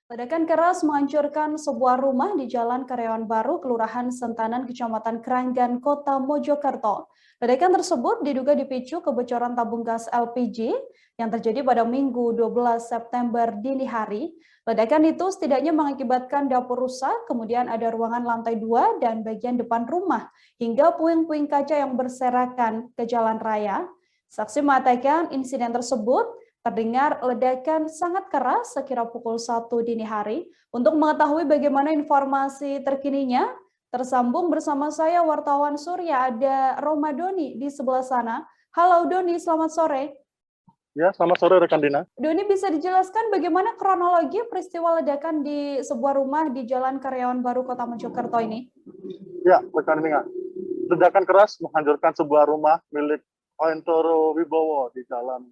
Ledakan keras menghancurkan sebuah rumah di Jalan Karyawan Baru, Kelurahan Sentanan, Kecamatan Keranggan, Kota Mojokerto. Ledakan tersebut diduga dipicu kebocoran tabung gas LPG yang terjadi pada Minggu 12 September dini hari. Ledakan itu setidaknya mengakibatkan dapur rusak, kemudian ada ruangan lantai 2 dan bagian depan rumah, hingga puing-puing kaca yang berserakan ke jalan raya. Saksi mengatakan insiden tersebut terdengar ledakan sangat keras sekira pukul 1 dini hari. Untuk mengetahui bagaimana informasi terkininya, tersambung bersama saya wartawan Surya, ada Roma Doni di sebelah sana. Halo Doni, selamat sore. Ya, selamat sore rekan Dina. Doni, bisa dijelaskan bagaimana kronologi peristiwa ledakan di sebuah rumah di Jalan Karyawan Baru Kota Mojokerto ini? Ya, rekan Dina. Ledakan keras menghancurkan sebuah rumah milik Oentoro Wibowo di Jalan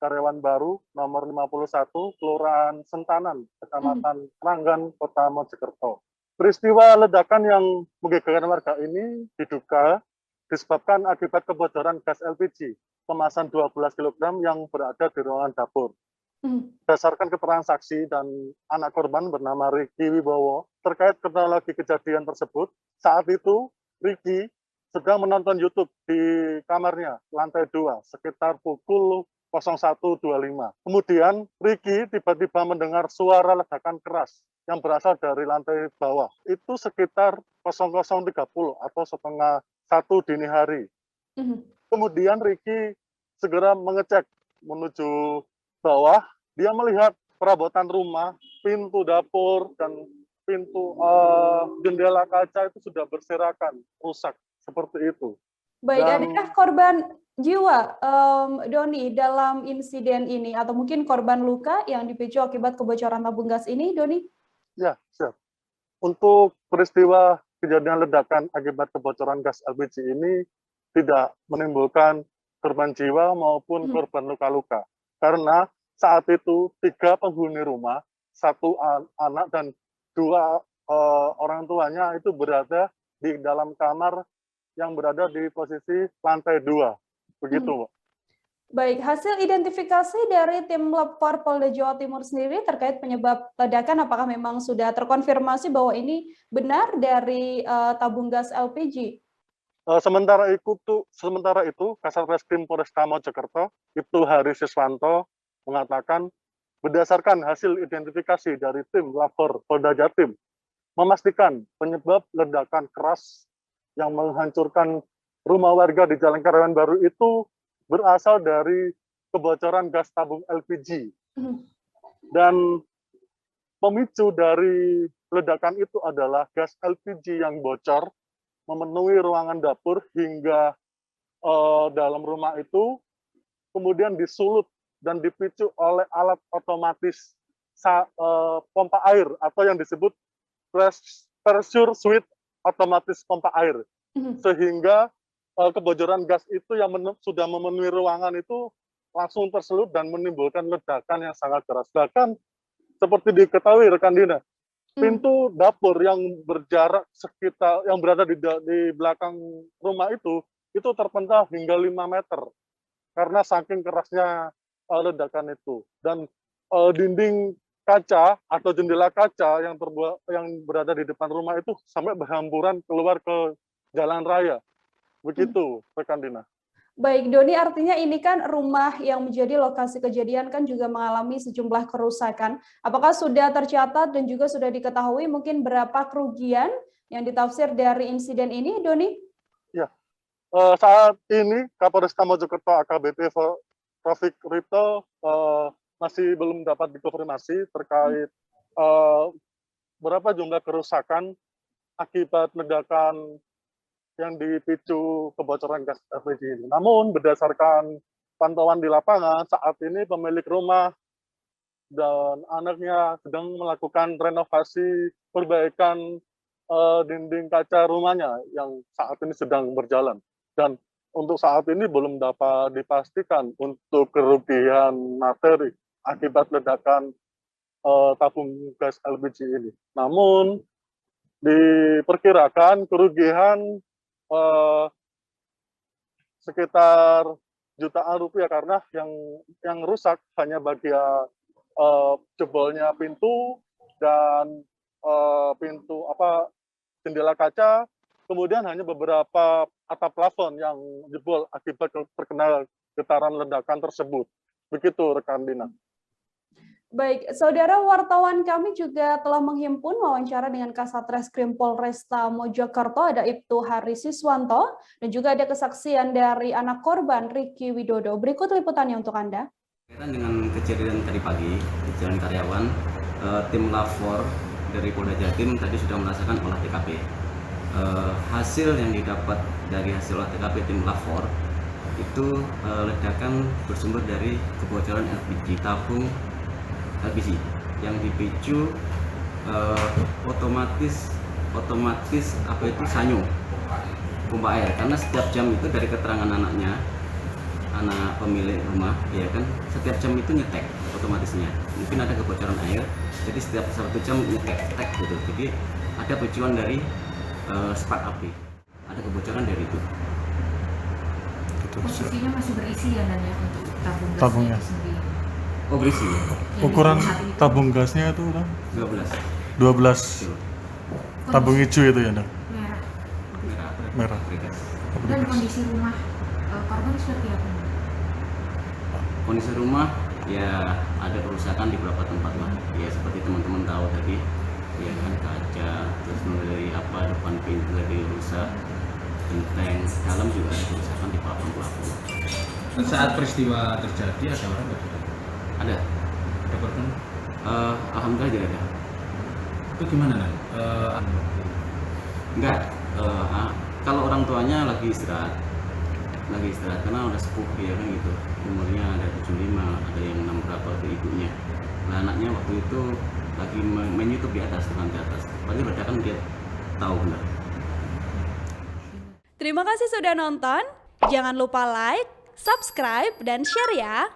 Karyawan Baru nomor 51, Kelurahan Sentanan, Kecamatan Keranggan, Kota Mojokerto. Peristiwa ledakan yang menggegerkan warga ini diduga disebabkan akibat kebocoran gas LPG kemasan 12 kg yang berada di ruangan dapur. Berdasarkan keterangan saksi dan anak korban bernama Ricky Wibowo terkait kronologi kejadian tersebut, saat itu Ricky sedang menonton YouTube di kamarnya, lantai 2, sekitar pukul 01.25. Kemudian Ricky tiba-tiba mendengar suara ledakan keras yang berasal dari lantai bawah. Itu sekitar 00.30 atau setengah 1 dini hari. Kemudian Ricky segera mengecek menuju bawah. Dia melihat perabotan rumah, pintu dapur, dan pintu jendela kaca itu sudah berserakan, rusak. Seperti itu. Baik, adakah korban jiwa, Doni, dalam insiden ini? Atau mungkin korban luka yang dipicu akibat kebocoran tabung gas ini, Doni? Ya, siap. Untuk peristiwa kejadian ledakan akibat kebocoran gas LPG ini tidak menimbulkan korban jiwa maupun korban luka-luka. Karena saat itu 3 penghuni rumah, 1 anak dan 2 orang tuanya itu berada di dalam kamar yang berada di posisi lantai 2. Begitu, Mbak. Baik, hasil identifikasi dari tim Lapor Polda Jawa Timur sendiri terkait penyebab ledakan, apakah memang sudah terkonfirmasi bahwa ini benar dari tabung gas LPG? Sementara itu, Kasat Reskrim Polresta Mojokerto, Ibtu Hari Siswanto, mengatakan berdasarkan hasil identifikasi dari tim Lapor Polda Jatim, memastikan penyebab ledakan keras yang menghancurkan rumah warga di Jalan Karyawan Baru itu berasal dari kebocoran gas tabung LPG. Dan pemicu dari ledakan itu adalah gas LPG yang bocor, memenuhi ruangan dapur hingga dalam rumah itu, kemudian disulut dan dipicu oleh alat otomatis pompa air atau yang disebut pressure switch otomatis pompa air, sehingga kebocoran gas itu yang sudah memenuhi ruangan itu langsung tersulut dan menimbulkan ledakan yang sangat keras. Bahkan seperti diketahui rekan Dina, pintu dapur yang berjarak sekitar yang berada di belakang rumah itu terpental hingga 5 meter karena saking kerasnya ledakan itu. Dan dinding kaca atau jendela kaca yang berada di depan rumah itu sampai berhamburan keluar ke jalan raya. Begitu, rekan Dina. Baik, Doni, artinya ini kan rumah yang menjadi lokasi kejadian kan juga mengalami sejumlah kerusakan. Apakah sudah tercatat dan juga sudah diketahui mungkin berapa kerugian yang ditafsir dari insiden ini, Doni? Ya, saat ini Kapolresta Mojokerto AKBP Taufik Ripto masih belum dapat dikonfirmasi terkait berapa jumlah kerusakan akibat ledakan yang dipicu kebocoran gas LPG ini. Namun berdasarkan pantauan di lapangan, saat ini pemilik rumah dan anaknya sedang melakukan renovasi perbaikan dinding kaca rumahnya yang saat ini sedang berjalan. Dan untuk saat ini belum dapat dipastikan untuk kerugian materi akibat ledakan tabung gas LPG ini. Namun diperkirakan kerugian sekitar jutaan rupiah karena yang rusak hanya bagian jebolnya pintu, dan pintu jendela kaca, kemudian hanya beberapa atap plafon yang jebol akibat terkena getaran ledakan tersebut. Begitu rekan Dina. Baik, saudara wartawan kami juga telah menghimpun wawancara dengan Kasat Reskrim Polresta Mojokerto, ada Ibtu Hari Siswanto, dan juga ada kesaksian dari anak korban Ricky Widodo. Berikut liputannya untuk Anda. Dengan kejadian tadi pagi di Jalan Karyawan, tim Lafor dari Polda Jatim tadi sudah melaksanakan olah TKP. Hasil yang didapat dari hasil olah TKP tim Lafor itu ledakan bersumber dari kebocoran LPG tabung LPG yang dipicu otomatis sanyo pompa air, karena setiap jam itu dari keterangan anak pemilik rumah ya kan, setiap jam itu nyetek otomatisnya, mungkin ada kebocoran air, jadi setiap 1 jam nyetek gitu, jadi ada picuan dari spark api, ada kebocoran dari itu. Posisinya masih berisi ya, Dan, ya, untuk tabungnya sendiri. Oh, berisi. Ukuran tabung gasnya itu 12. Tabung hijau itu ya, Dan? Merah. Dan kondisi rumah korban seperti apa? Kondisi rumah ya ada kerusakan di beberapa tempat lah. Ya seperti teman-teman tahu tadi, ya kan, kaca, terus mulai depan pintu tadi rusak, genteng, dalam juga ada kerusakan di plafon. Saat peristiwa terjadi ada orang nggak? Ada korban? Alhamdulillah tidak ada. Itu gimana, Nan? Enggak, kalau orang tuanya lagi istirahat karena udah sepuh ya kan gitu, umurnya ada 75, ada yang 6 berapa ke ibunya. Nah, anaknya waktu itu lagi main YouTube di atas, pasti ledakan dia tahu benar. Terima kasih sudah nonton. Jangan lupa like, subscribe, dan share ya.